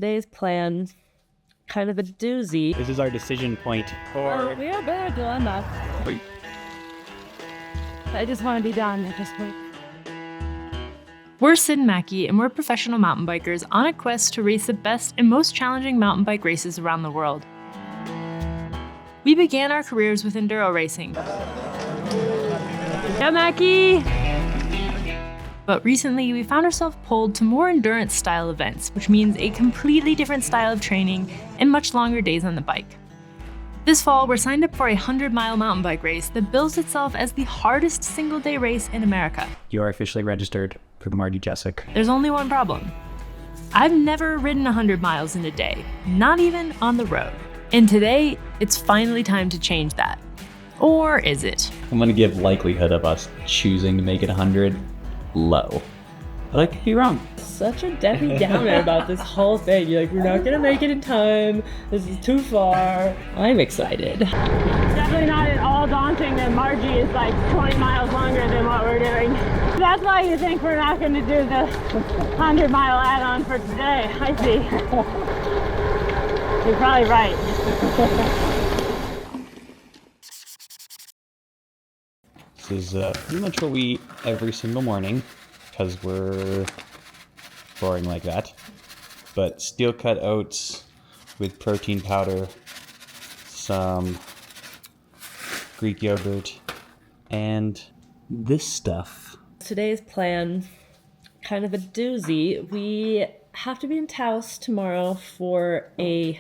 Today's plan, kind of a doozy. This is our decision point for... We are better dilemma. Wait. I just want to be done at this point. We're Sid and Mackie, and we're professional mountain bikers on a quest to race the best and most challenging mountain bike races around the world. We began our careers with enduro racing. Yeah, Mackie! But recently, we found ourselves pulled to more endurance-style events, which means a completely different style of training and much longer days on the bike. This fall, we're signed up for a 100-mile mountain bike race that bills itself as the hardest single-day race in America. You are officially registered for the Marji Gesick. There's only one problem. I've never ridden 100 miles in a day, not even on the road. And today, it's finally time to change that. Or is it? I'm gonna give likelihood of us choosing to make it 100 low. But I could be wrong. Such a Debbie Downer about this whole thing. You're like, we're not gonna make it in time. This is too far. I'm excited. Definitely not at all daunting that Marji is like 20 miles longer than what we're doing. That's why you think we're not going to do the 100-mile add-on for today. I see. You're probably right. This is pretty much what we eat every single morning because we're boring like that. But steel cut oats with protein powder, some Greek yogurt, and this stuff. Today's plan, kind of a doozy. We have to be in Taos tomorrow for a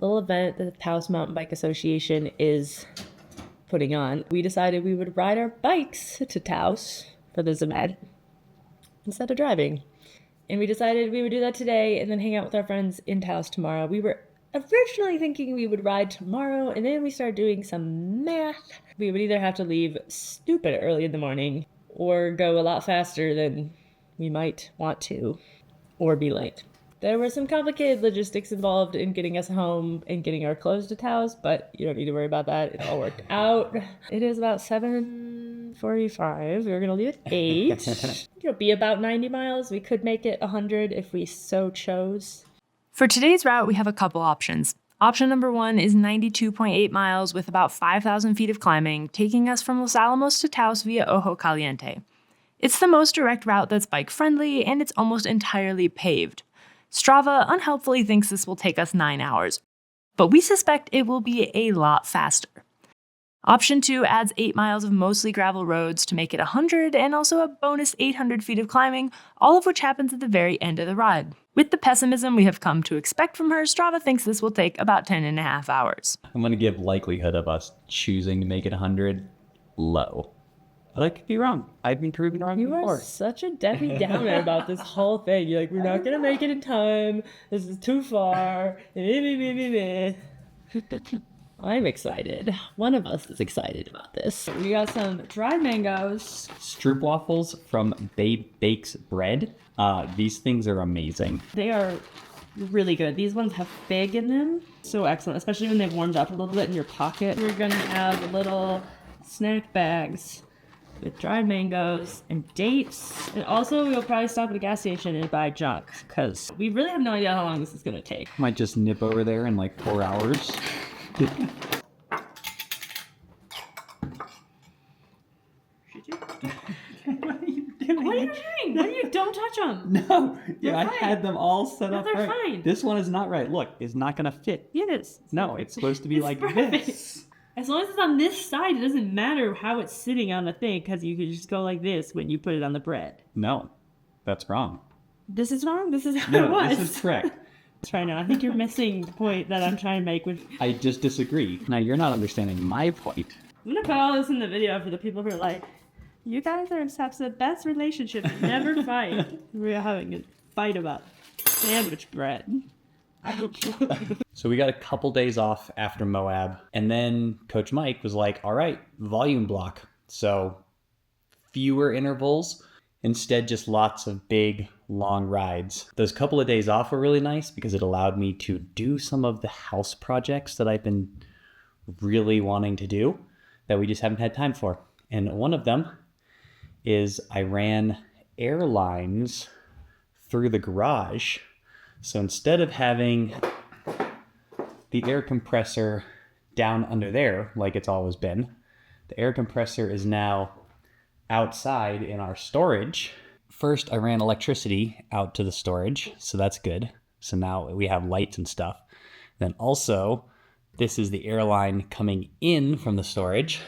little event that the Taos Mountain Bike Association is putting on. We decided we would ride our bikes to Taos for this event instead of driving. And we decided we would do that today and then hang out with our friends in Taos tomorrow. We were originally thinking we would ride tomorrow, and then we started doing some math. We would either have to leave stupid early in the morning or go a lot faster than we might want to, or be late. There were some complicated logistics involved in getting us home and getting our clothes to Taos, but you don't need to worry about that. It all worked out. It is about 7:45. We were gonna leave at 8. It'll be about 90 miles. We could make it 100 if we so chose. For today's route, we have a couple options. Option number 1 is 92.8 miles with about 5,000 feet of climbing, taking us from Los Alamos to Taos via Ojo Caliente. It's the most direct route that's bike-friendly, and it's almost entirely paved. Strava unhelpfully thinks this will take us 9 hours, but we suspect it will be a lot faster. Option 2 adds 8 miles of mostly gravel roads to make it 100, and also a bonus 800 feet of climbing, all of which happens at the very end of the ride. With the pessimism we have come to expect from her, Strava thinks this will take about 10.5 hours. I'm gonna give likelihood of us choosing to make it 100 low. But I could be wrong. I've been proven wrong You before. are such a Debbie Downer about this whole thing. You're like, we're not gonna make it in time. This is too far. I'm excited. One of us is excited about this. We got some dried mangoes. Stroopwafels from Babe Bakes Bread. These things are amazing. They are really good. These ones have fig in them. So excellent, especially when they've warmed up a little bit in your pocket. We're gonna have little snack bags with dried mangoes and dates. And also, we'll probably stop at a gas station and buy junk, because we really have no idea how long this is gonna take. Might just nip over there in like 4 hours. What are you doing? What are you? Don't touch them. No, They're I fine. had them all set up they're right. fine. This one is not right. Look, it's not gonna fit. Yes. No, it's supposed to be It's like perfect. this. As long as it's on this side, it doesn't matter how it's sitting on the thing, because you could just go like this when you put it on the bread. No, that's wrong. This is wrong? This is how No, it was. this is correct. Try now. I think you're missing the point that I'm trying to make with... I just disagree. Now you're not understanding my point. I'm gonna put all this in the video for the people who are like, you guys are perhaps the best relationship. Never fight. We're having a fight about sandwich bread. So we got a couple days off after Moab, and then Coach Mike was like, all right, volume block. So fewer intervals, instead just lots of big, long rides. Those couple of days off were really nice because it allowed me to do some of the house projects that I've been really wanting to do that we just haven't had time for. And one of them is I ran air lines through the garage So instead of having the air compressor down under there like it's always been, the air compressor is now outside in our storage. First, I ran electricity out to the storage, so that's good. So now we have lights and stuff. Then also, this is the air line coming in from the storage.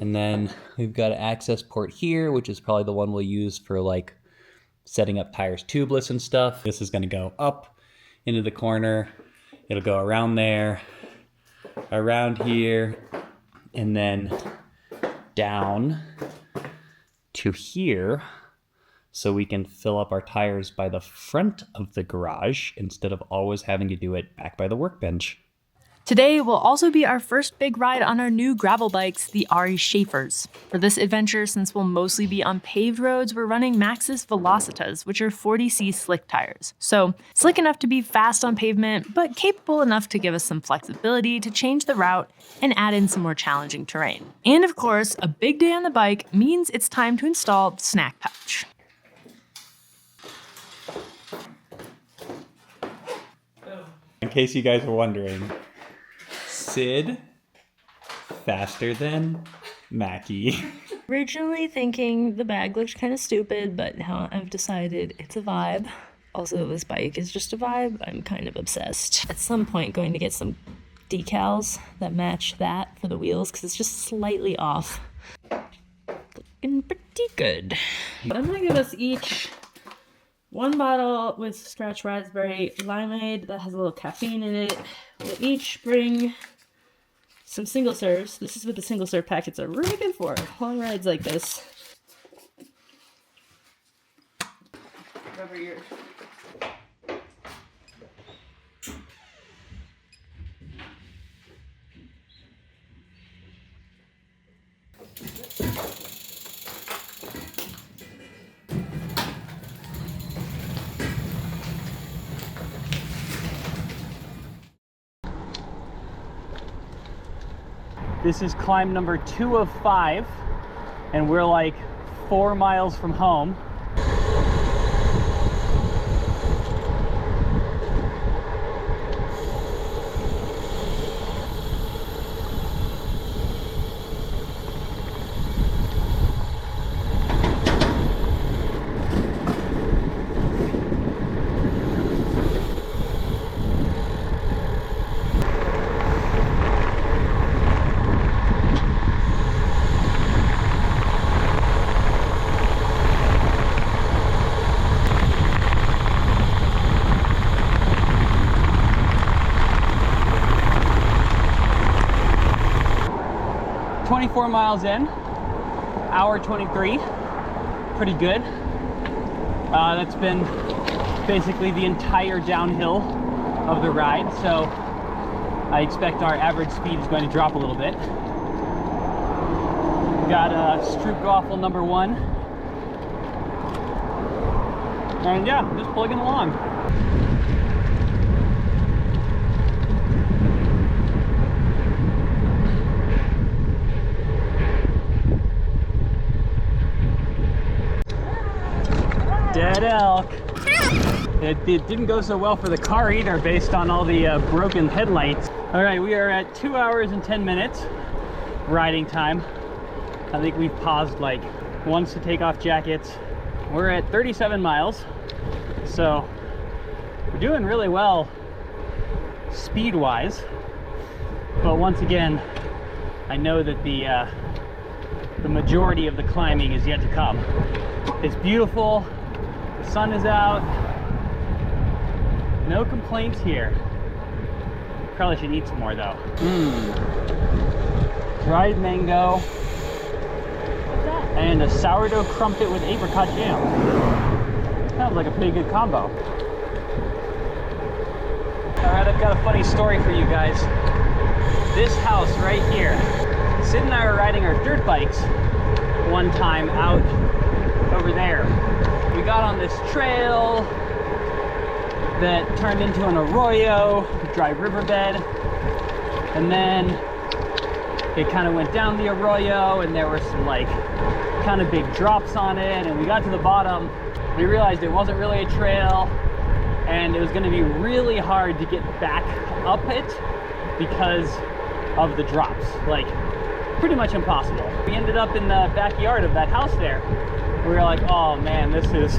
And then we've got an access port here, which is probably the one we'll use for like setting up tires tubeless and stuff. This is gonna go up into the corner. It'll go around there, around here, and then down to here, so we can fill up our tires by the front of the garage instead of always having to do it back by the workbench. Today will also be our first big ride on our new gravel bikes, the Ari Schaefers. For this adventure, since we'll mostly be on paved roads, we're running Maxxis Velocitas, which are 40C slick tires. So slick enough to be fast on pavement, but capable enough to give us some flexibility to change the route and add in some more challenging terrain. And of course, a big day on the bike means it's time to install the snack pouch. In case you guys were wondering, Sid, faster than Mackie. Originally thinking the bag looked kind of stupid, but now I've decided it's a vibe. Also, this bike is just a vibe. I'm kind of obsessed. At some point, going to get some decals that match that for the wheels, because it's just slightly off. Looking pretty good. But I'm gonna give us each one bottle with scratch raspberry limeade that has a little caffeine in it. We'll each bring some single serves. This is what the single serve packets are really good for. Long rides like this. Rubber your... This is climb number 2 of 5, and we're like 4 miles from home. Four miles in, hour 23, pretty good. That's been basically the entire downhill of the ride, so I expect our average speed is going to drop a little bit. Got Stroopwafel number 1, and yeah, just plugging along. Dead elk. It didn't go so well for the car either, based on all the broken headlights. All right, we are at 2 hours and 10 minutes riding time. I think we've paused like once to take off jackets. We're at 37 miles, so we're doing really well speed-wise. But once again, I know that the majority of the climbing is yet to come. It's beautiful. The sun is out. No complaints here. Probably should eat some more though. Dried mango. And a sourdough crumpet with apricot jam. Sounds like a pretty good combo. Alright, I've got a funny story for you guys. This house right here. Sid and I were riding our dirt bikes one time out over there. We got on this trail that turned into an arroyo, a dry riverbed, and then it kind of went down the arroyo, and there were some like kind of big drops on it, and we got to the bottom. We realized it wasn't really a trail, and it was going to be really hard to get back up it because of the drops, like pretty much impossible. We ended up in the backyard of that house there. We were like, oh man, this is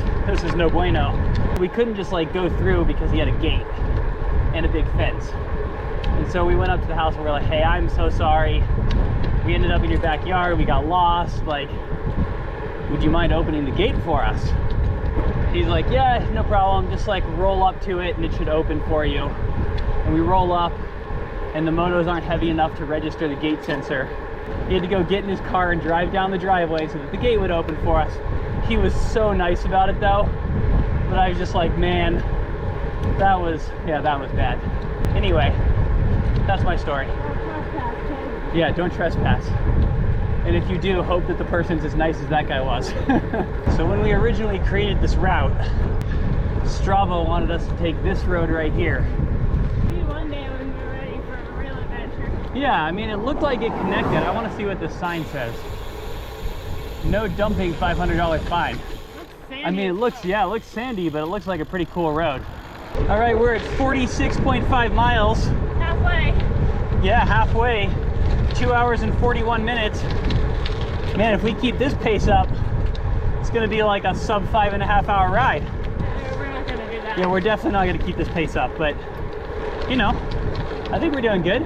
no bueno. We couldn't just like go through because he had a gate and a big fence. And so we went up to the house and we're like, hey, I'm so sorry. We ended up in your backyard, we got lost, like, would you mind opening the gate for us? He's like, yeah, no problem, just like roll up to it and it should open for you. And we roll up and the motos aren't heavy enough to register the gate sensor. He had to go get in his car and drive down the driveway so that the gate would open for us. He was so nice about it though, but I was just like, man, that was bad. Anyway, that's my story. Yeah, don't trespass. And if you do, hope that the person's as nice as that guy was. So when we originally created this route, Strava wanted us to take this road right here. Maybe one day when we're ready for a real adventure. Yeah, I mean, it looked like it connected. I want to see what this sign says. No dumping, $500 fine. I mean, it looks sandy, but it looks like a pretty cool road. All right, we're at 46.5 miles. Halfway. Yeah, halfway. 2 hours and 41 minutes. Man, if we keep this pace up, it's gonna be like a sub 5.5 hour ride. We're not gonna do that. Yeah, we're definitely not gonna keep this pace up, but you know, I think we're doing good.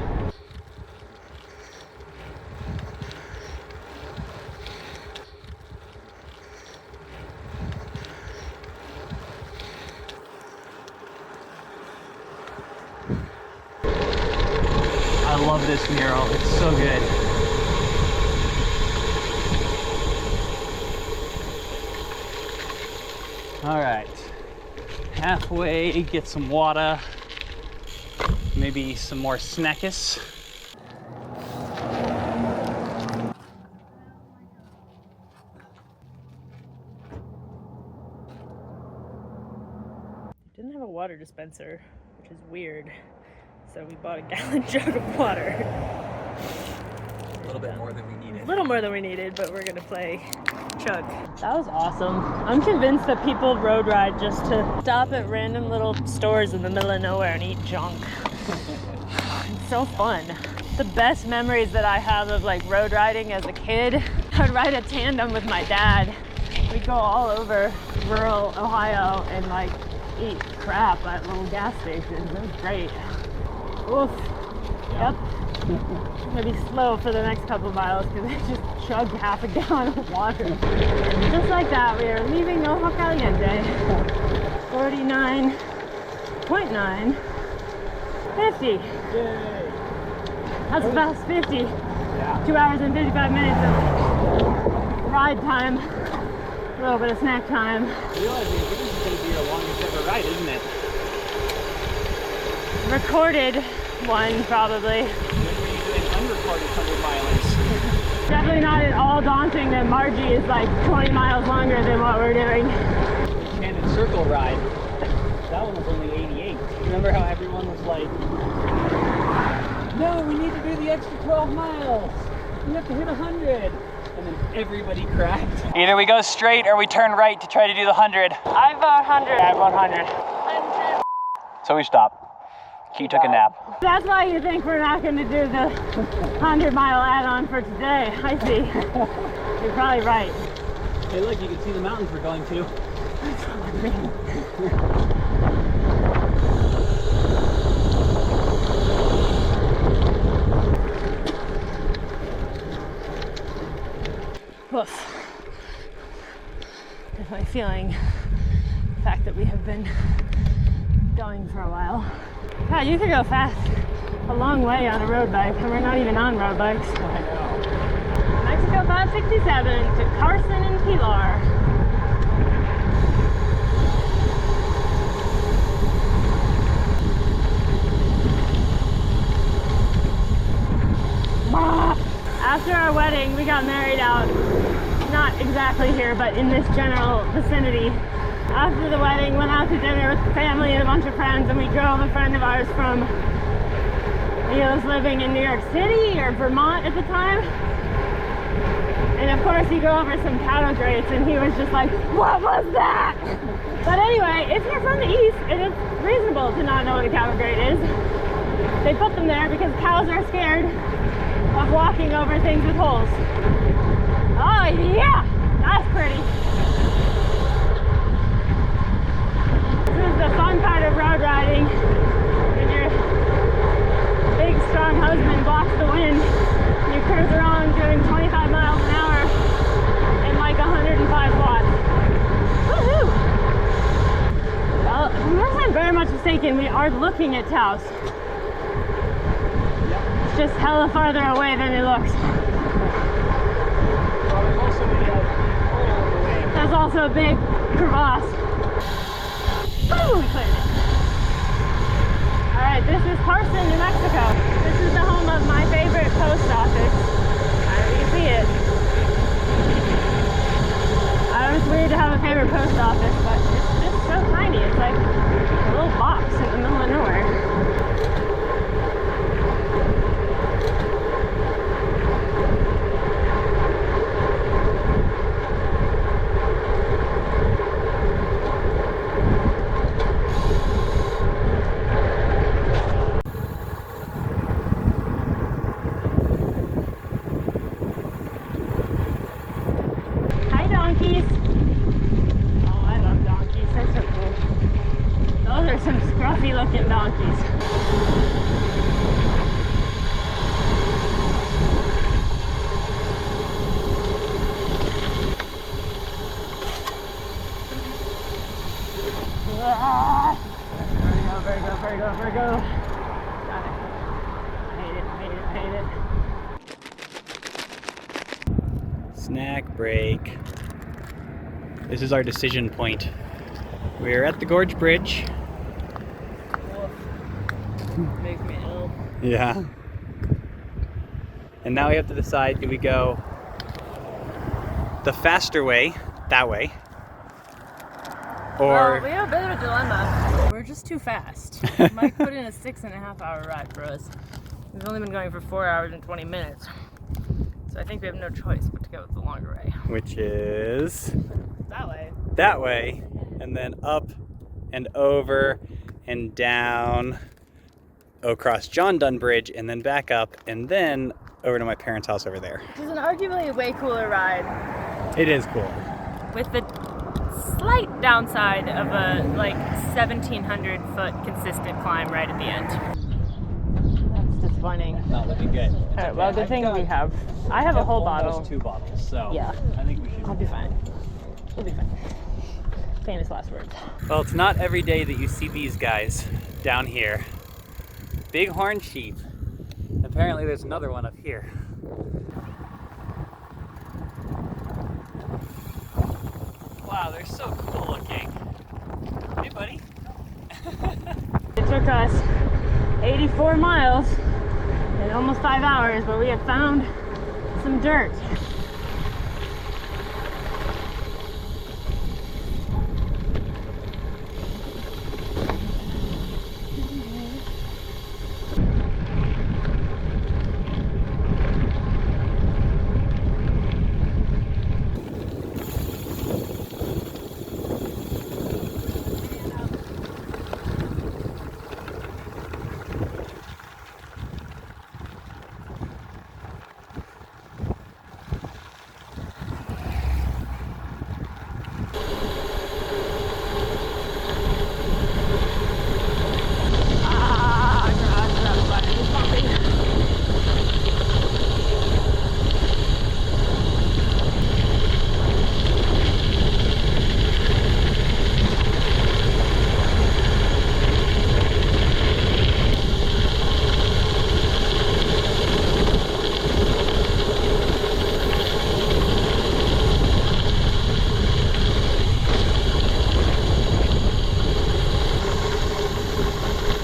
I love this mural, it's so good. All right, halfway, get some water, maybe some more snackers. Didn't have a water dispenser, which is weird. So we bought a gallon jug of water. A little bit more than we needed. A little more than we needed, but we're gonna play chug. That was awesome. I'm convinced that people road ride just to stop at random little stores in the middle of nowhere and eat junk. It's so fun. The best memories that I have of like road riding as a kid, I would ride a tandem with my dad. We'd go all over rural Ohio and like eat crap at little gas stations. It was great. Oof. Yep. I'm gonna be slow for the next couple miles because I just chugged half a gallon of water. Just like that, we are leaving Ojo Caliente. 49.9. 50. Yay. That's fast 50. Yeah. 2 hours and 55 minutes of ride time. A little bit of snack time. Realizing this is going to be the longest ever ride, isn't it? Recorded one, probably. When were you doing unrecorded 100 milers? Definitely not at all daunting that Marji is like 20 miles longer than what we're doing. Enchanted Circle ride. That one was only 88. Remember how everyone was like, no, we need to do the extra 12 miles. We have to hit 100. And then everybody cracked. Either we go straight or we turn right to try to do the 100. I vote 100. I vote 100. So we stopped. Key took a nap. That's why you think we're not going to do the 100-mile add-on for today. I see. You're probably right. Hey, look, you can see the mountains we're going to. Woof. Definitely feeling the fact that we have been going for a while. God, you could go fast a long way on a road bike, and we're not even on road bikes. I know. Mexico 567 to Carson and Pilar. After our wedding, we got married out, not exactly here, but in this general vicinity. After the wedding, went out to dinner with the family and a bunch of friends, and we drove a friend of ours from, he was living in New York City or Vermont at the time. And of course you go over some cattle grates and he was just like, what was that? But anyway, if you're from the east, and it's reasonable to not know what a cattle grate is, they put them there because cows are scared of walking over things with holes. Oh yeah, that's pretty. This is the fun part of road riding. When your big strong husband blocks the wind, you cruise around doing 25 miles an hour in like 105 watts. Woohoo! Well, unless I'm very much mistaken, we are looking at Taos. It's just hella farther away than it looks. There's also a big crevasse. Woo! We cleared it. Alright, this is Carson, New Mexico. This is the home of my favorite post office. I already see it. I know it's weird to have a favorite post office, but it's just so tiny. It's like a little box in the middle of nowhere. Donkeys. Oh, I love donkeys. They're so cool. Those are some scruffy looking donkeys. Very go. Got it. I hate it. Snack break. This is our decision point. We're at the Gorge Bridge. Makes me ill. Yeah. And now we have to decide, do we go the faster way, that way, or... Well, we have a bit of a dilemma. We're just too fast. Mike put in a 6.5 hour ride for us. We've only been going for 4 hours and 20 minutes. So I think we have no choice but to go with the longer way. which is That way. that way, and then up and over and down across John Dunn Bridge, and then back up, and then over to my parents' house over there. Which is an arguably way cooler ride, It is cool. with the slight downside of a like 1,700 foot consistent climb right at the end. That's disappointing. Not looking good. All right, well, good thing we have. I have a whole bottle. Almost 2 bottles, so Yeah. I think we should. I'll be fine. We'll be fine. Famous last words. Well, it's not every day that you see these guys down here. Bighorn sheep. Apparently there's another one up here. Wow, they're so cool looking. Hey, buddy. It took us 84 miles in almost 5 hours, but we have found some dirt.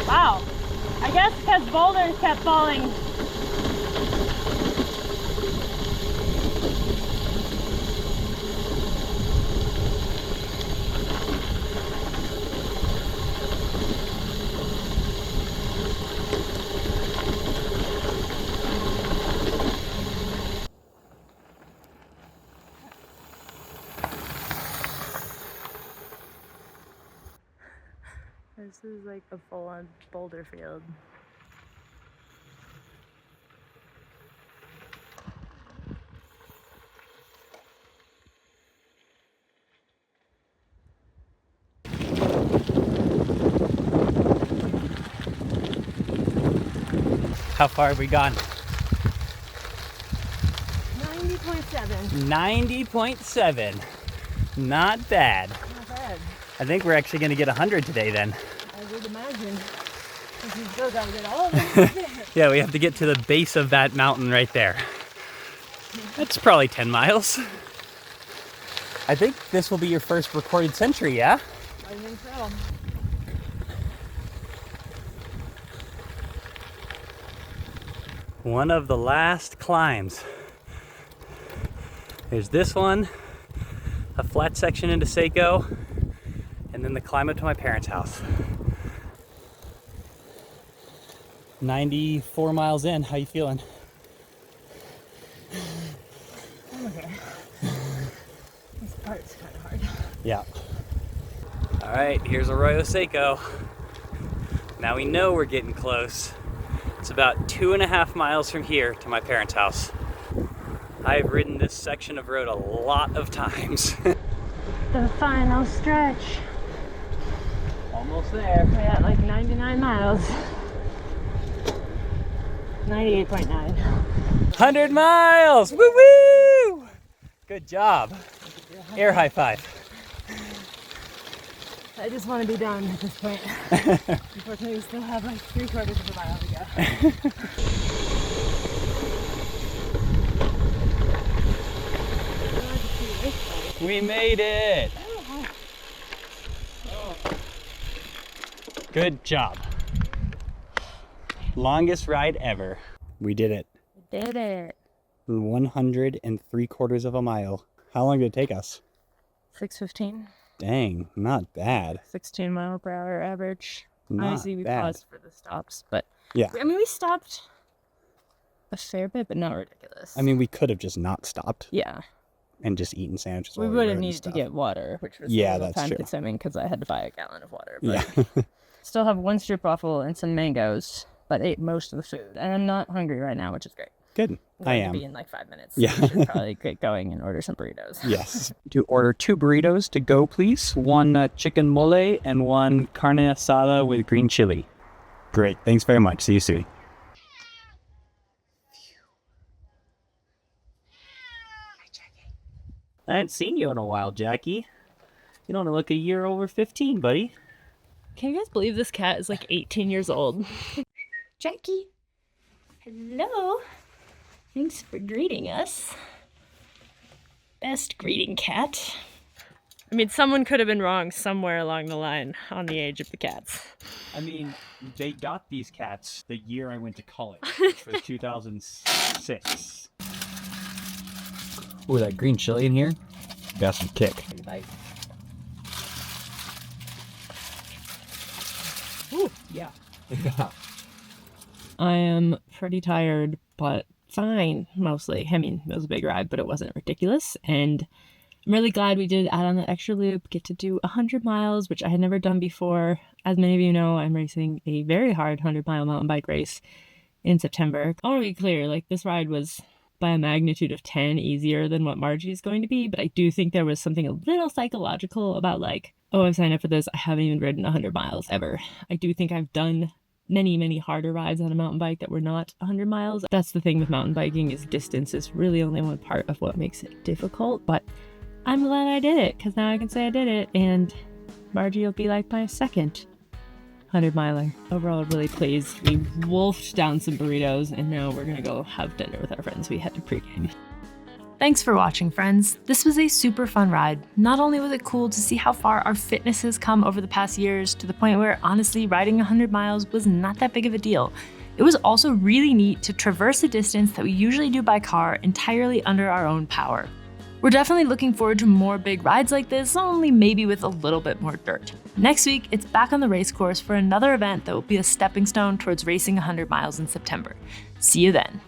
Wow, I guess because boulders kept falling. is like a full-on boulder field. How far have we gone? 90.7. 90.7. Not bad. Not bad. I think we're actually going to get 100 today then. I would imagine. Because you still gotta get all of it. Yeah, we have to get to the base of that mountain right there. That's probably 10 miles. I think this will be your first recorded century, yeah? I think so. One of the last climbs. There's this one, a flat section into Seiko, and then the climb up to my parents' house. 94 miles in, how you feeling? I'm okay. This part's kind of hard. Yeah. All right, here's Arroyo Seco. Now we know we're getting close. It's about 2.5 miles from here to my parents' house. I've ridden this section of road a lot of times. The final stretch. Almost there. We're at like 99 miles. 98.9. 100 miles! Woo woo! Good job. Air high five. I just want to be done at this point. Unfortunately, we still have like 3/4 of a mile to go. We made it! Good job. Longest ride ever. We did it. Did it. 103/4 of a mile. How long did it take us? 6:15. Dang, not bad. 16 mile per hour average. Not Obviously, we bad. paused for the stops, but Yeah. I mean, we stopped a fair bit, but not ridiculous. I mean, we could have just not stopped yeah, and just eaten sandwiches. we while would rode have and needed to stuff. get water, which was Yeah, a little that's time true. consuming because I had to buy a gallon of water. But Yeah. still have one stroopwafel and some mangoes, but ate most of the food, and I'm not hungry right now, which is great. Good. I'm I going to am. be in like 5 minutes. Yeah. I should probably get going and order some burritos. Yes. To order 2 burritos to go, please. One chicken mole and one carne asada with green chili. Great. Thanks very much. See you soon. I haven't seen you in a while, Jackie. You don't look a year over 15, buddy. Can you guys believe this cat is like 18 years old? Jackie, hello. Thanks for greeting us. Best greeting cat. I mean, someone could have been wrong somewhere along the line on the age of the cats. I mean, they got these cats the year I went to college, which was 2006. Ooh, that green chili in here. Got some kick. Bite. Ooh, yeah. I am pretty tired, but fine, mostly. I mean, it was a big ride, but it wasn't ridiculous. And I'm really glad we did add on that extra loop, get to do 100 miles, which I had never done before. As many of you know, I'm racing a very hard 100-mile mountain bike race in September. I want to be clear, like, this ride was by a magnitude of 10 easier than what Marji is going to be, but I do think there was something a little psychological about like, oh, I've signed up for this, I haven't even ridden 100 miles ever. I do think I've done many harder rides on a mountain bike that were not 100 miles. That's the thing with mountain biking, is distance is really only one part of what makes it difficult, but I'm glad I did it, because now I can say I did it, and Marji will be like my second 100-miler. Overall, really pleased. We wolfed down some burritos, and now we're gonna go have dinner with our friends we had to pregame. Thanks for watching, friends. This was a super fun ride. Not only was it cool to see how far our fitness has come over the past years, to the point where honestly riding 100 miles was not that big of a deal, it was also really neat to traverse a distance that we usually do by car entirely under our own power. We're definitely looking forward to more big rides like this, only maybe with a little bit more dirt. Next week, it's back on the race course for another event that will be a stepping stone towards racing 100 miles in September. See you then.